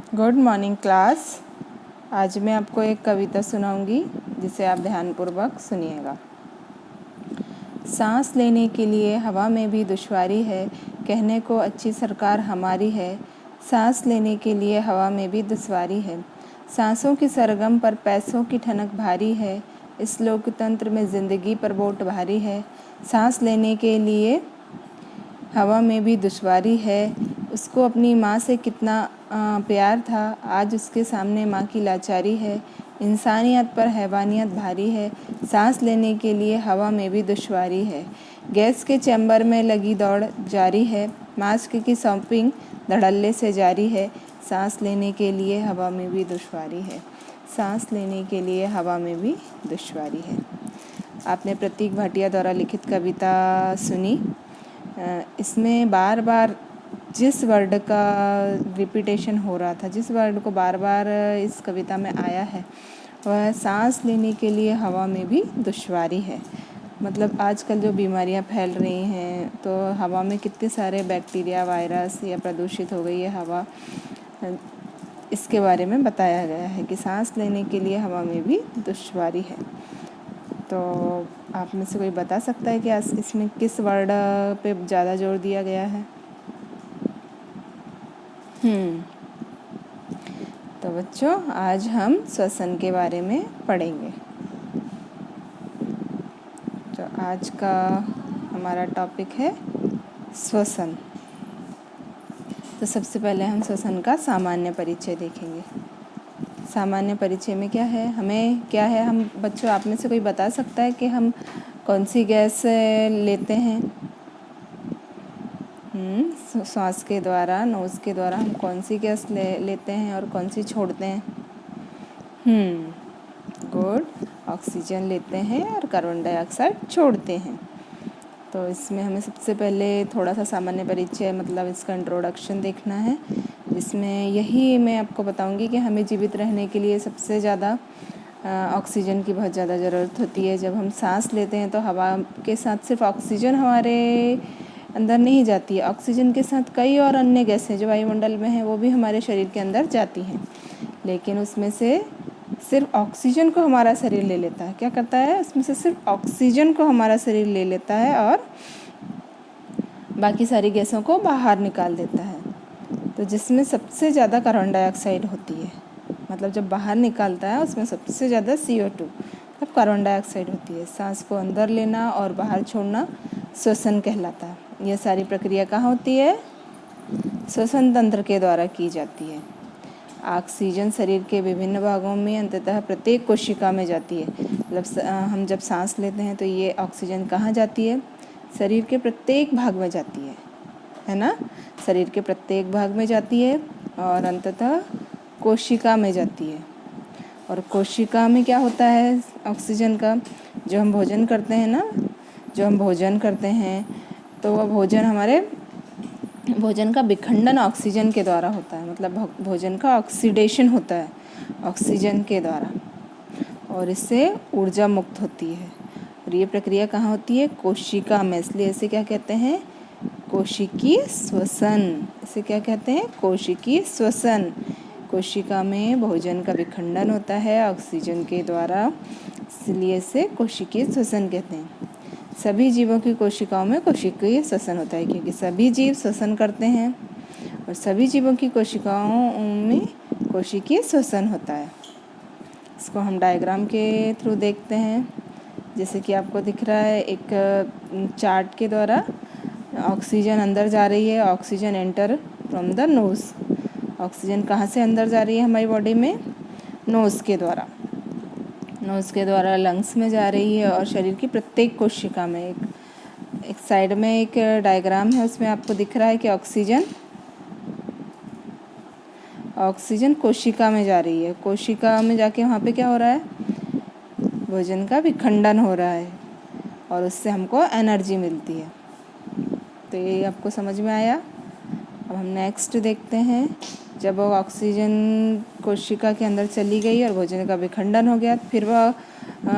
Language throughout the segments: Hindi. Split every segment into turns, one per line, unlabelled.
Good morning class. आज मैं आपको एक कविता सुनाऊंगी जिसे आप ध्यानपूर्वक सुनिएगा। सांस लेने के लिए हवा में भी दुश्वारी है, कहने को अच्छी सरकार हमारी है। सांस लेने के लिए हवा में भी दुश्वारी है, सांसों की सरगम पर पैसों की ठनक भारी है। इस लोकतंत्र में ज़िंदगी पर वोट भारी है। सांस लेने के लिए हवा में भी दुश्वारी है, उसको अपनी माँ से कितना प्यार था, आज उसके सामने माँ की लाचारी है। इंसानियत पर हैवानियत भारी है, सांस लेने के लिए हवा में भी दुश्वारी है। गैस के चैम्बर में लगी दौड़ जारी है, मास्क की शॉपिंग धड़ल्ले से जारी है। सांस लेने के लिए हवा में भी दुश्वारी है, सांस लेने के लिए हवा में भी दुश्वारी है। आपने प्रतीक भाटिया द्वारा लिखित कविता सुनी। इसमें बार बार जिस वर्ड का रिपीटेशन हो रहा था, जिस वर्ड को बार बार इस कविता में आया है, वह सांस लेने के लिए हवा में भी दुश्वारी है। मतलब आजकल जो बीमारियां फैल रही हैं, तो हवा में कितने सारे बैक्टीरिया, वायरस या प्रदूषित हो गई है हवा, इसके बारे में बताया गया है कि सांस लेने के लिए हवा में भी दुश्वारी है। तो आप में से कोई बता सकता है कि इसमें किस वर्ड पे ज़्यादा जोर दिया गया है? तो बच्चों, आज हम श्वसन के बारे में पढ़ेंगे। तो आज का हमारा टॉपिक है श्वसन। तो सबसे पहले हम श्वसन का सामान्य परिचय देखेंगे। सामान्य परिचय में क्या है, हम बच्चों, आप में से कोई बता सकता है कि हम कौन सी गैस लेते हैं? सांस के द्वारा, नोज़ के द्वारा हम कौन सी गैस लेते हैं और कौन सी छोड़ते हैं? गुड, ऑक्सीजन लेते हैं और कार्बन डाइऑक्साइड छोड़ते हैं। तो इसमें हमें सबसे पहले थोड़ा सा सामान्य परिचय, मतलब इसका इंट्रोडक्शन देखना है, जिसमें यही मैं आपको बताऊंगी कि हमें जीवित रहने के लिए सबसे ज़्यादा ऑक्सीजन की बहुत ज़्यादा ज़रूरत होती है। जब हम सांस लेते हैं तो हवा के साथ सिर्फ ऑक्सीजन हमारे अंदर नहीं जाती है, ऑक्सीजन के साथ कई और अन्य गैसें जो वायुमंडल में हैं वो भी हमारे शरीर के अंदर जाती हैं, लेकिन उसमें से सिर्फ ऑक्सीजन को हमारा शरीर ले लेता है। क्या करता है? उसमें से सिर्फ ऑक्सीजन को हमारा शरीर ले लेता है और बाकी सारी गैसों को बाहर निकाल देता है। तो जिसमें सबसे ज़्यादा कार्बन डाइऑक्साइड होती है, मतलब जब बाहर निकालता है उसमें सबसे ज़्यादा CO2 मतलब कार्बन डाइऑक्साइड होती है। सांस को अंदर लेना और बाहर छोड़ना श्वसन कहलाता है। यह सारी प्रक्रिया कहाँ होती है? श्वसन तंत्र के द्वारा की जाती है। ऑक्सीजन शरीर के विभिन्न भागों में, अंततः प्रत्येक कोशिका में जाती है। मतलब हम जब सांस लेते हैं तो ये ऑक्सीजन कहाँ जाती है? शरीर के प्रत्येक भाग में जाती है ना? शरीर के प्रत्येक भाग में जाती है और अंततः कोशिका में जाती है। और कोशिका में क्या होता है ऑक्सीजन का? जो हम भोजन करते हैं ना, जो हम भोजन करते हैं तो वह भोजन का विखंडन ऑक्सीजन के द्वारा होता है। मतलब भोजन का ऑक्सीडेशन होता है ऑक्सीजन के द्वारा, और इससे ऊर्जा मुक्त होती है। और ये प्रक्रिया कहाँ होती है? कोशिका में। इसलिए इसे क्या कहते हैं? कोशिकीय श्वसन। इसे क्या कहते हैं? कोशिकीय श्वसन। कोशिका में भोजन का विखंडन होता है ऑक्सीजन के द्वारा, इसलिए इसे कोशिकीय श्वसन कहते हैं। सभी जीवों की कोशिकाओं में कोशिकीय श्वसन होता है, क्योंकि सभी जीव श्वसन करते हैं और सभी जीवों की कोशिकाओं में कोशिकीय श्वसन होता है। इसको हम डायग्राम के थ्रू देखते हैं, जैसे कि आपको दिख रहा है एक चार्ट के द्वारा। ऑक्सीजन अंदर जा रही है, oxygen enter from the nose. Oxygen कहाँ से अंदर जा रही है हमारी बॉडी में? नोज़ के द्वारा। नोज़ के द्वारा लंग्स में जा रही है और शरीर की प्रत्येक कोशिका में। एक साइड में एक डायग्राम है, उसमें आपको दिख रहा है कि ऑक्सीजन कोशिका में जा रही है। कोशिका में जाके वहाँ पे क्या हो रहा है? भोजन का विखंडन हो रहा है और उससे हमको एनर्जी मिलती है। तो ये आपको समझ में आया। अब हम नेक्स्ट देखते हैं। जब वो ऑक्सीजन कोशिका के अंदर चली गई और भोजन का विखंडन हो गया, फिर वह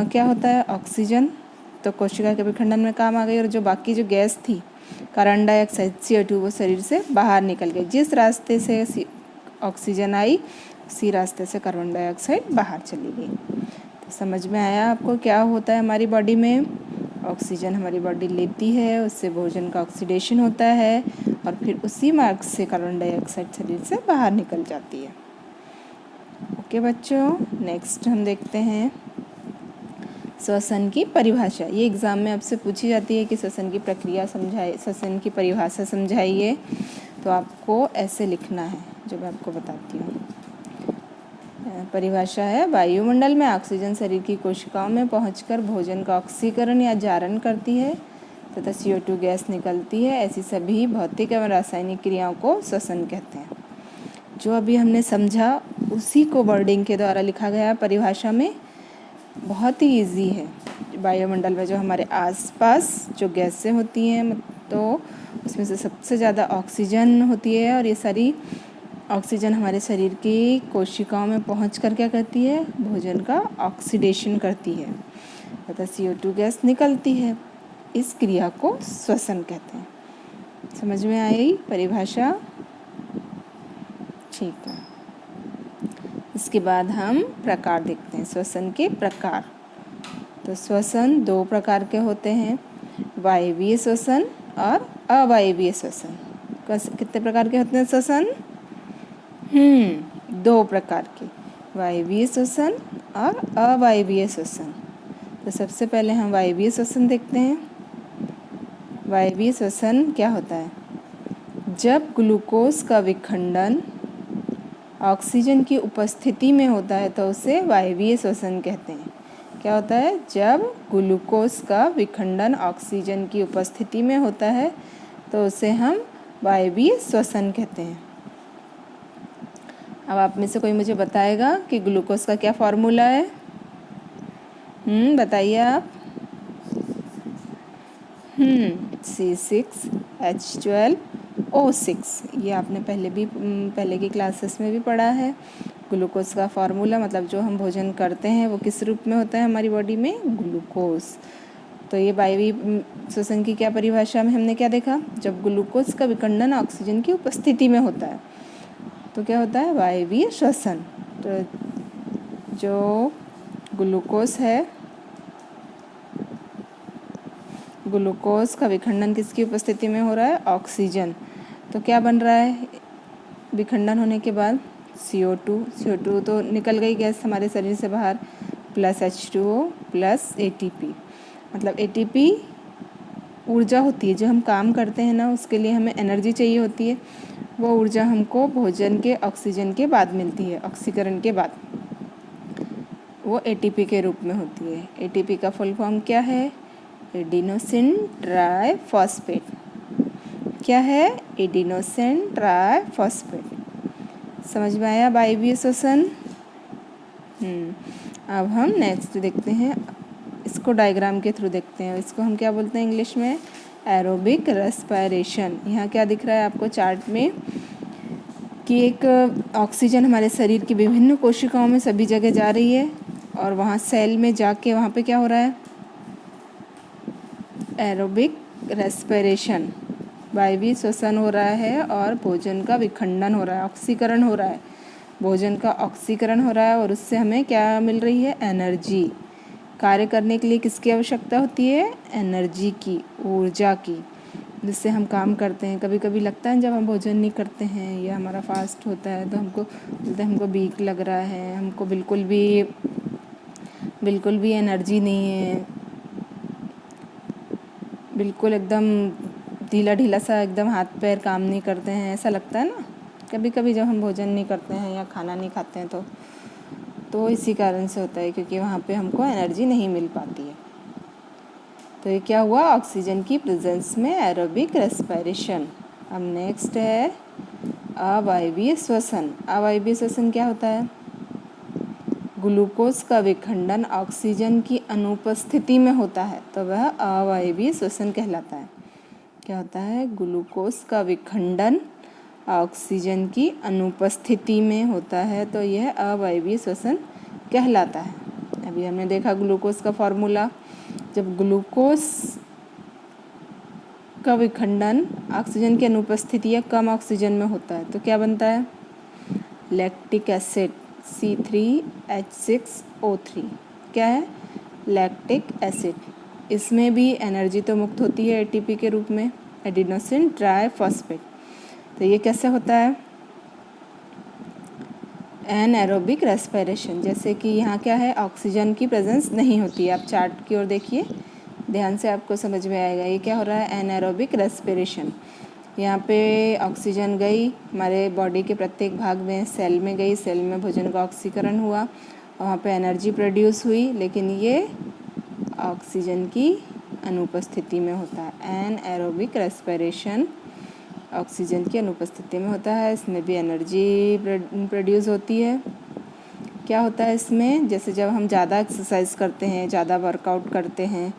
क्या होता है? ऑक्सीजन तो कोशिका के विखंडन में काम आ गई और जो बाकी जो गैस थी कार्बन डाइऑक्साइड CO2 वो शरीर से बाहर निकल गई। जिस रास्ते से ऑक्सीजन आई, उसी रास्ते से कार्बन डाइऑक्साइड बाहर चली गई। तो समझ में आया आपको क्या होता है हमारी बॉडी में? ऑक्सीजन हमारी बॉडी लेती है, उससे भोजन का ऑक्सीडेशन होता है और फिर उसी मार्ग से कार्बन डाइऑक्साइड शरीर से बाहर निकल जाती है। ओके बच्चों, नेक्स्ट हम देखते हैं श्वसन की परिभाषा। ये एग्ज़ाम में आपसे पूछी जाती है कि श्वसन की प्रक्रिया समझाइए, श्वसन की परिभाषा समझाइए। तो आपको ऐसे लिखना है जो मैं आपको बताती हूँ। परिभाषा है, वायुमंडल में ऑक्सीजन शरीर की कोशिकाओं में पहुंचकर भोजन का ऑक्सीकरण या जारण करती है तथा CO2 गैस निकलती है। ऐसी सभी भौतिक एवं रासायनिक क्रियाओं को श्वसन कहते हैं। जो अभी हमने समझा उसी को वर्डिंग के द्वारा लिखा गया परिभाषा में। बहुत ही इजी है। वायुमंडल में जो हमारे आसपास जो गैसें होती हैं तो उसमें से सबसे ज़्यादा ऑक्सीजन होती है और ये सारी ऑक्सीजन हमारे शरीर की कोशिकाओं में पहुंचकर क्या करती है? भोजन का ऑक्सीडेशन करती है तथा CO2 गैस निकलती है। इस क्रिया को श्वसन कहते हैं। समझ में आई परिभाषा? ठीक है। इसके बाद हम प्रकार देखते हैं, श्वसन के प्रकार। तो श्वसन 2 प्रकार के होते हैं, वायवीय श्वसन और अवायवीय श्वसन। कितने प्रकार के होते हैं श्वसन? 2 प्रकार के, वायवीय श्वसन और अवायवीय श्वसन। तो सबसे पहले हम वायवीय श्वसन देखते हैं। वायवीय श्वसन क्या होता है? जब ग्लूकोज का विखंडन ऑक्सीजन की उपस्थिति में होता है तो उसे वायवीय श्वसन कहते हैं। क्या होता है? जब ग्लूकोज का विखंडन ऑक्सीजन की उपस्थिति में होता है तो उसे हम वायवीय श्वसन कहते हैं। अब आप में से कोई मुझे बताएगा कि ग्लूकोज का क्या फॉर्मूला है? बताइए आप। C6H12O6। ये आपने पहले की क्लासेस में भी पढ़ा है। ग्लूकोज का फॉर्मूला मतलब जो हम भोजन करते हैं वो किस रूप में होता है हमारी बॉडी में? ग्लूकोज। तो ये वायवीय श्वसन की क्या परिभाषा में हमने क्या देखा? जब ग्लूकोज का विखंडन ऑक्सीजन की उपस्थिति में होता है तो क्या होता है? वायवीय श्वसन। तो जो ग्लूकोज है, ग्लूकोज का विखंडन किसकी उपस्थिति में हो रहा है? ऑक्सीजन। तो क्या बन रहा है विखंडन होने के बाद? CO2 तो निकल गई गैस हमारे शरीर से बाहर, प्लस H2O प्लस ATP। मतलब ATP ऊर्जा होती है, जो हम काम करते हैं ना उसके लिए हमें एनर्जी चाहिए होती है। वो ऊर्जा हमको भोजन के ऑक्सीजन के बाद मिलती है, ऑक्सीकरण के बाद। वो ATP के रूप में होती है। ATP का फुल फॉर्म क्या है? Adenosine triphosphate. क्या है? Adenosine triphosphate. समझ में आया वायवीय श्वसन? अब हम नेक्स्ट देखते हैं, इसको डायग्राम के थ्रू देखते हैं। इसको हम क्या बोलते हैं इंग्लिश में? Aerobic respiration. यहाँ क्या दिख रहा है आपको चार्ट में कि एक ऑक्सीजन हमारे शरीर की विभिन्न कोशिकाओं में सभी जगह जा रही है और वहाँ सेल में जाके वहाँ पे क्या हो रहा है? एरोबिक रेस्पिरेशन, वायवीय श्वसन हो रहा है और भोजन का विखंडन हो रहा है, ऑक्सीकरण हो रहा है। भोजन का ऑक्सीकरण हो रहा है और उससे हमें क्या मिल रही है? एनर्जी। कार्य करने के लिए किसकी आवश्यकता होती है? एनर्जी की, ऊर्जा की, जिससे हम काम करते हैं। कभी कभी लगता है जब हम भोजन नहीं करते हैं या हमारा फास्ट होता है तो हमको वीक लग रहा है, हमको बिल्कुल भी एनर्जी नहीं है, बिल्कुल एकदम ढीला सा, एकदम हाथ पैर काम नहीं करते हैं, ऐसा लगता है ना कभी कभी जब हम भोजन नहीं करते हैं या खाना नहीं खाते हैं तो इसी कारण से होता है, क्योंकि वहाँ पे हमको एनर्जी नहीं मिल पाती है। तो ये क्या हुआ? ऑक्सीजन की प्रेजेंस में एरोबिक रेस्पिरेशन। अब नेक्स्ट है अवायवीय श्वसन। अवायवीय श्वसन क्या होता है? ग्लूकोज का विखंडन ऑक्सीजन की अनुपस्थिति में होता है तो वह अवायवीय श्वसन कहलाता है। क्या होता है? ग्लूकोज का विखंडन ऑक्सीजन की अनुपस्थिति में होता है तो यह अवायवीय श्वसन कहलाता है। अभी हमने देखा ग्लूकोज का फॉर्मूला। जब ग्लूकोज का विखंडन ऑक्सीजन की अनुपस्थिति या कम ऑक्सीजन में होता है तो क्या बनता है? लैक्टिक एसिड C3H6O3 क्या है? Lactic acid. इसमें भी एनर्जी तो मुक्त होती है ATP के रूप में, एडिनोसिन ट्राइफॉस्फेट। तो ये कैसे होता है? Anaerobic respiration. जैसे कि यहाँ क्या है, ऑक्सीजन की प्रेजेंस नहीं होती है। आप चार्ट की ओर देखिए ध्यान से, आपको समझ में आएगा ये क्या हो रहा है, एनएरोबिक रेस्पिरेशन। यहाँ पे ऑक्सीजन गई हमारे बॉडी के प्रत्येक भाग में, सेल में गई, सेल में भोजन का ऑक्सीकरण हुआ, वहाँ पे एनर्जी प्रोड्यूस हुई, लेकिन ये ऑक्सीजन की अनुपस्थिति में होता है। एनएरोबिक रेस्पिरेशन ऑक्सीजन की अनुपस्थिति में होता है। इसमें भी एनर्जी प्रोड्यूस होती है। क्या होता है इसमें, जैसे जब हम ज़्यादा एक्सरसाइज करते हैं, ज़्यादा वर्कआउट करते हैं,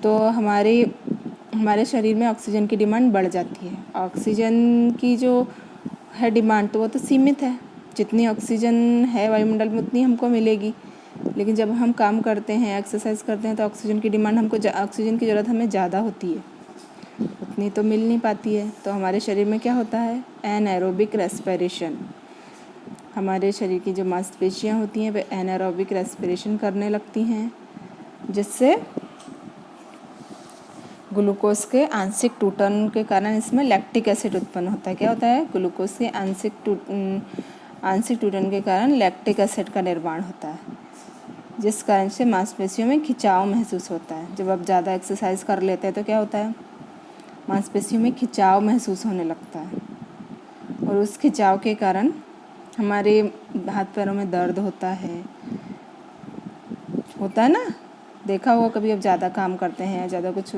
तो हमारे शरीर में ऑक्सीजन की डिमांड बढ़ जाती है। ऑक्सीजन की जो है डिमांड तो वो तो सीमित है, जितनी ऑक्सीजन है वायुमंडल में उतनी हमको मिलेगी, लेकिन जब हम काम करते हैं, एक्सरसाइज करते हैं, तो ऑक्सीजन की डिमांड ऑक्सीजन की ज़रूरत हमें ज़्यादा होती है, उतनी तो मिल नहीं पाती है। तो हमारे शरीर में क्या होता है, एनएरोबिक रेस्पिरेशन। हमारे शरीर की जो मांसपेशियाँ होती हैं वे एनएरोबिक रेस्पिरेशन करने लगती हैं, जिससे ग्लूकोज के आंशिक टूटन के कारण इसमें लैक्टिक एसिड उत्पन्न होता है। क्या होता है, ग्लूकोज के आंशिक टूटन के कारण लैक्टिक एसिड का निर्माण होता है, जिस कारण से मांसपेशियों में खिंचाव महसूस होता है। जब आप ज़्यादा एक्सरसाइज कर लेते हैं तो क्या होता है, मांसपेशियों में खिंचाव महसूस होने लगता है, और उस खिंचाव के कारण हमारे हाथ पैरों में दर्द होता है ना। देखा होगा कभी, आप ज़्यादा काम करते हैं, ज़्यादा कुछ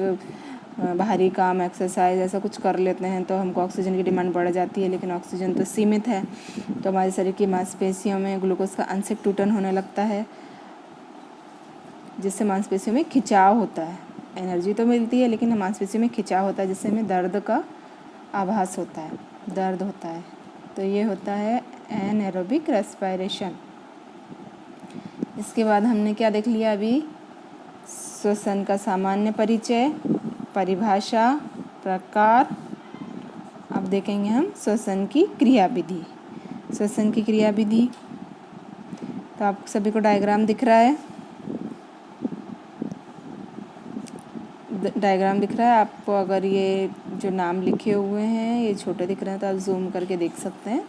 बाहरी काम, एक्सरसाइज ऐसा कुछ कर लेते हैं, तो हमको ऑक्सीजन की डिमांड बढ़ जाती है, लेकिन ऑक्सीजन तो सीमित है। तो हमारे शरीर की मांसपेशियों में ग्लूकोज का आंशिक टूटन होने लगता है, जिससे मांसपेशियों में खिंचाव होता है। एनर्जी तो मिलती है, लेकिन मांसपेशियों में खिंचाव होता है, जिससे हमें दर्द का आभास होता है, दर्द होता है। तो ये होता है एनएरोबिक रेस्पिरेशन। इसके बाद हमने क्या देख लिया अभी, श्वसन का सामान्य परिचय, परिभाषा, प्रकार। अब देखेंगे हम श्वसन की क्रियाविधि। श्वसन की क्रियाविधि, तो आप सभी को डायग्राम दिख रहा है, आपको अगर ये जो नाम लिखे हुए हैं ये छोटे दिख रहे हैं तो आप जूम करके देख सकते हैं।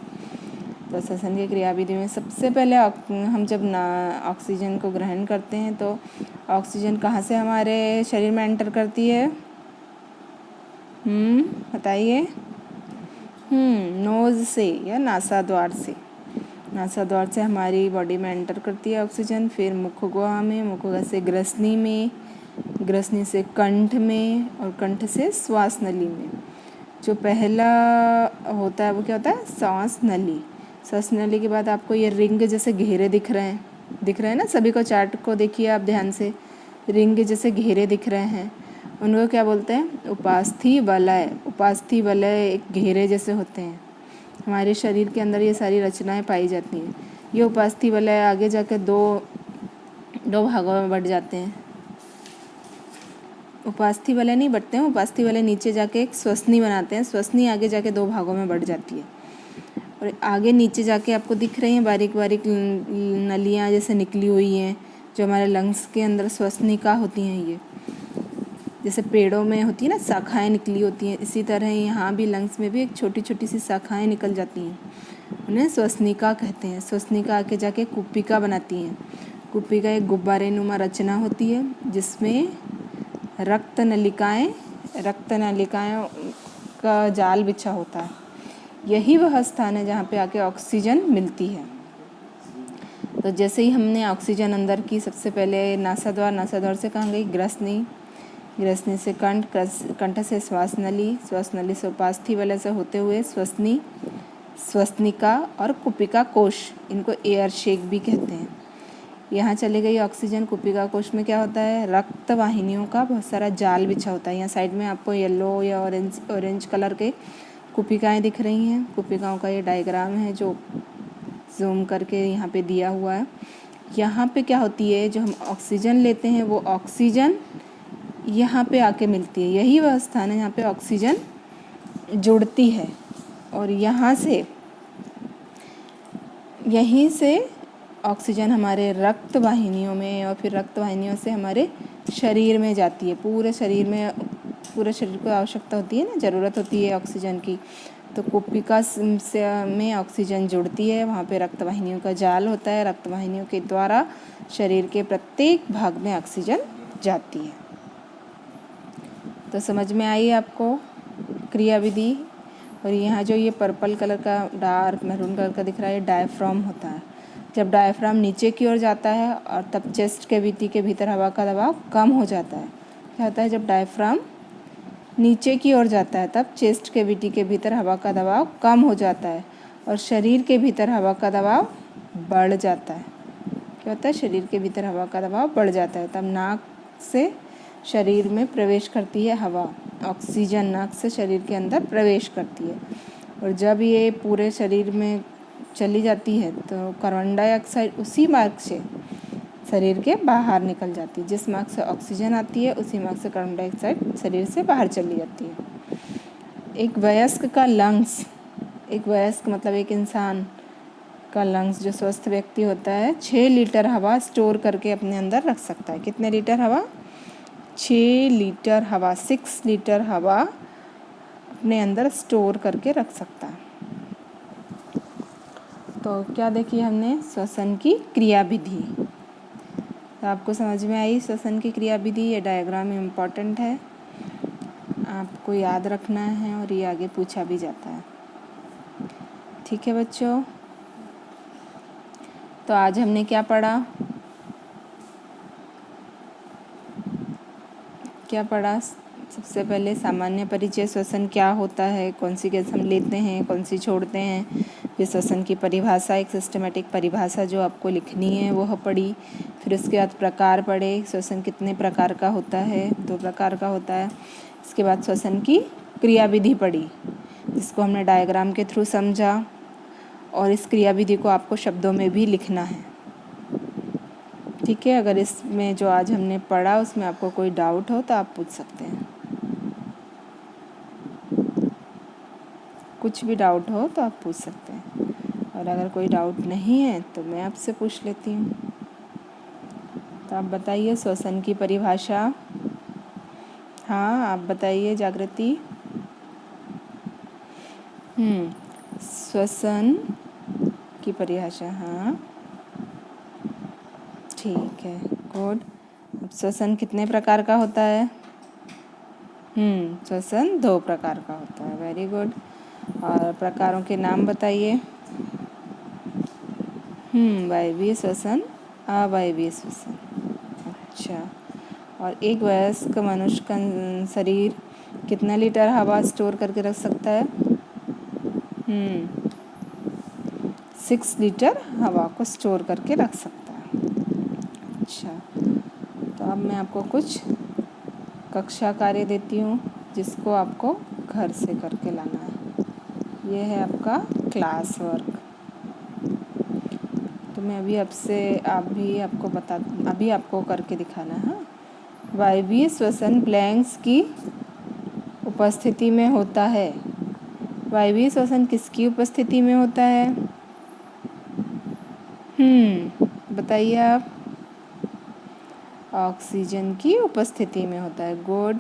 तो श्वसन की क्रियाविधि में सबसे पहले हम जब ऑक्सीजन को ग्रहण करते हैं तो ऑक्सीजन कहाँ से हमारे शरीर में एंटर करती है, बताइए। नोज़ से या नासाद्वार से। नासाद्वार से हमारी बॉडी में एंटर करती है ऑक्सीजन, फिर मुखगुहा में, मुखगुहा से ग्रसनी में, ग्रसनी से कंठ में, और कंठ से श्वास नली में। जो पहला होता है वो क्या होता है, श्वास नली। श्वास नली के बाद आपको ये रिंग जैसे घेरे दिख रहे हैं ना, सभी को चार्ट को देखिए आप ध्यान से, रिंग जैसे घेरे दिख रहे हैं, उनको क्या बोलते हैं, उपास्थि वलय। उपास्थि वलय एक घेरे जैसे होते हैं, हमारे शरीर के अंदर ये सारी रचनाएं पाई जाती हैं। ये उपास्थि वलय आगे जाके दो भागों में बढ़ जाते हैं। उपास्थि वलय नहीं बढ़ते हैं, उपास्थि वलय नीचे जाके एक श्वसनी बनाते हैं, श्वसनी आगे जाके दो भागों में बढ़ जाती है, और आगे नीचे जाके आपको दिख रही हैं बारीक बारीक नलियाँ जैसे निकली हुई हैं, जो हमारे लंग्स के अंदर श्वसनिका होती हैं। ये जैसे पेड़ों में होती है ना, शाखाएं निकली होती हैं, इसी तरह यहाँ भी लंग्स में भी एक छोटी छोटी सी शाखाएं निकल जाती हैं, उन्हें श्वसनिका कहते हैं। श्वसनिका आके जाके कुप्पिका बनाती हैं। कुप्पिका एक गुब्बारे नुमा रचना होती है, जिसमें रक्त नलिकाएं का जाल बिछा होता है। यही वह स्थान है जहाँ पे आके ऑक्सीजन मिलती है। तो जैसे ही हमने ऑक्सीजन अंदर की, सबसे पहले नासाद्वार से कहाँ गई, ग्रसनी से कंठ से श्वास नली से उपास्थि वलय से होते हुए श्वसनिका और कुप्पिका कोश, इनको एयर शेक भी कहते हैं। यहाँ चले गई ऑक्सीजन। कुप्पिका कोश में क्या होता है, रक्त वाहिनियों का बहुत सारा जाल बिछा होता है। यहाँ साइड में आपको येलो या ऑरेंज कलर के कुप्पिकाएँ दिख रही हैं। कुप्पिकाओं का ये डायग्राम है जो जूम करके यहाँ पे दिया हुआ है। यहाँ पे क्या होती है, जो हम ऑक्सीजन लेते हैं वो ऑक्सीजन यहाँ पे आके मिलती है। यही वह स्थान है जहाँ पे ऑक्सीजन जुड़ती है, और यहाँ से यहीं से ऑक्सीजन हमारे रक्त वाहिनियों में और फिर रक्त वाहिनियों से हमारे शरीर में जाती है। पूरे शरीर को आवश्यकता होती है ना, ज़रूरत होती है ऑक्सीजन की। तो कुपिका से में ऑक्सीजन जुड़ती है, वहाँ पे रक्त वाहिनियों का जाल होता है, रक्त वाहिनियों के द्वारा शरीर के प्रत्येक भाग में ऑक्सीजन जाती है। तो समझ में आई आपको क्रियाविधि। और यहाँ जो ये पर्पल कलर का डार्क मैरून कलर का दिख रहा है, ये डायफ्राम होता है। जब डायफ्राम नीचे की ओर जाता है और तब चेस्ट कैविटी के भीतर हवा का दबाव कम हो जाता है। क्या होता है, जब डायफ्राम नीचे की ओर जाता है तब चेस्ट कैविटी के भीतर हवा का दबाव कम हो जाता है और शरीर के भीतर हवा का दबाव बढ़ जाता है। क्या होता है, शरीर के भीतर हवा का दबाव बढ़ जाता है। तब नाक से शरीर में प्रवेश करती है हवा, ऑक्सीजन नाक से शरीर के अंदर प्रवेश करती है। और जब ये पूरे शरीर में चली जाती है तो कार्बन डाइऑक्साइड उसी मार्ग से शरीर के बाहर निकल जाती है। जिस मार्ग से ऑक्सीजन आती है उसी मार्ग से कार्बन डाइऑक्साइड शरीर से बाहर चली जाती है। एक वयस्क का लंग्स, एक वयस्क मतलब एक इंसान का लंग्स, जो स्वस्थ व्यक्ति होता है, 6 लीटर हवा स्टोर करके अपने अंदर रख सकता है। कितने लीटर हवा? 6 लीटर हवा, 6 लीटर हवा अपने अंदर स्टोर करके रख सकता है। तो क्या देखी हमने? श्वसन की क्रियाविधि। तो आपको समझ में आई श्वसन की क्रियाविधि। ये डायग्राम इम्पॉर्टेंट है, आपको याद रखना है और ये आगे पूछा भी जाता है। ठीक है बच्चों, तो आज हमने क्या पढ़ा? सबसे पहले सामान्य परिचय, श्वसन क्या होता है, कौन सी गैस हम लेते हैं, कौन सी छोड़ते हैं। फिर श्वसन की परिभाषा, एक सिस्टमेटिक परिभाषा जो आपको लिखनी है वह पढ़ी। फिर उसके बाद प्रकार पढ़े, श्वसन कितने प्रकार का होता है? 2 प्रकार का होता है। इसके बाद श्वसन की क्रियाविधि पढ़ी, जिसको हमने डायग्राम के थ्रू समझा। और इस क्रियाविधि को आपको शब्दों में भी लिखना है। ठीक है, अगर इसमें जो आज हमने पढ़ा उसमें आपको कोई डाउट हो तो आप पूछ सकते हैं। कुछ भी डाउट हो तो आप पूछ सकते हैं, और अगर कोई डाउट नहीं है तो मैं आपसे पूछ लेती हूँ। तो आप बताइए श्वसन की परिभाषा। हाँ, आप बताइए जागृति। श्वसन की परिभाषा, हाँ ठीक है, गुड। अब श्वसन कितने प्रकार का होता है? श्वसन 2 प्रकार का होता है, वेरी गुड। और प्रकारों के नाम बताइए। वायवीय श्वसन, अवायवीय श्वसन। अच्छा, और एक वयस्क मनुष्य का शरीर कितना लीटर हवा स्टोर करके रख सकता है? 6 लीटर हवा को स्टोर करके रख सकता है। अच्छा, तो अब मैं आपको कुछ कक्षा कार्य देती हूँ जिसको आपको घर से करके लाना है। ये है आपका क्लास वर्क। तो मैं अभी आपको करके दिखाना है। वायवीय श्वसन ब्लैंक्स की उपस्थिति में होता है। वायवीय श्वसन किसकी उपस्थिति में होता है? बताइए आप। ऑक्सीजन की उपस्थिति में होता है, गुड।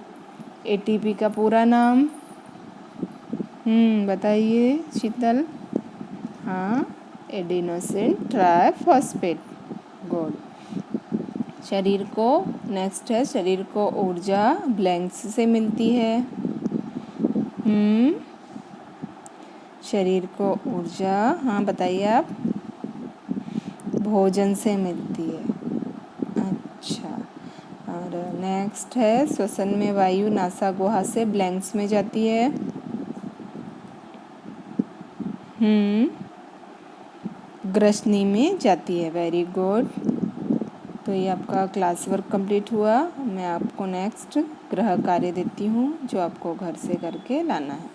एटीपी का पूरा नाम बताइए शीतल। हाँ, एडिनोसिन ट्राइफॉस्फेट, गुड। शरीर को ऊर्जा ब्लैंक्स से मिलती है। शरीर को ऊर्जा, हाँ बताइए आप, भोजन से मिलती है। अच्छा, और नेक्स्ट है श्वसन में वायु नासा गुहा से ब्लैंक्स में जाती है। ग्रसनी में जाती है, वेरी गुड। तो ये आपका क्लास वर्क कंप्लीट हुआ। मैं आपको नेक्स्ट गृह कार्य देती हूँ जो आपको घर से करके लाना है।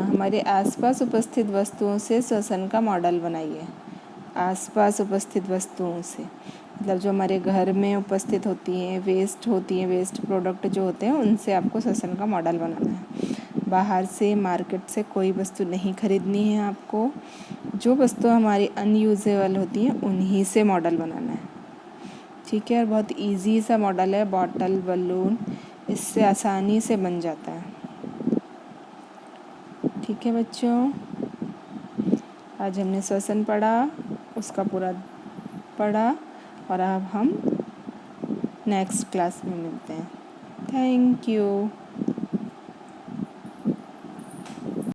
हमारे आसपास उपस्थित वस्तुओं से श्वसन का मॉडल बनाइए। आसपास उपस्थित वस्तुओं से मतलब जो हमारे घर में उपस्थित होती हैं, वेस्ट प्रोडक्ट जो होते हैं, उनसे आपको श्वसन का मॉडल बनाना है। बाहर से मार्केट से कोई वस्तु नहीं खरीदनी है आपको। जो वस्तु हमारी अनयूजेबल होती हैं उन्हीं से मॉडल बनाना है। ठीक है, और बहुत इजी सा मॉडल है, बॉटल बलून, इससे आसानी से बन जाता है। ठीक है बच्चों, आज हमने श्वसन पढ़ा, उसका पूरा पढ़ा, और अब हम नेक्स्ट क्लास में मिलते हैं। Thank you.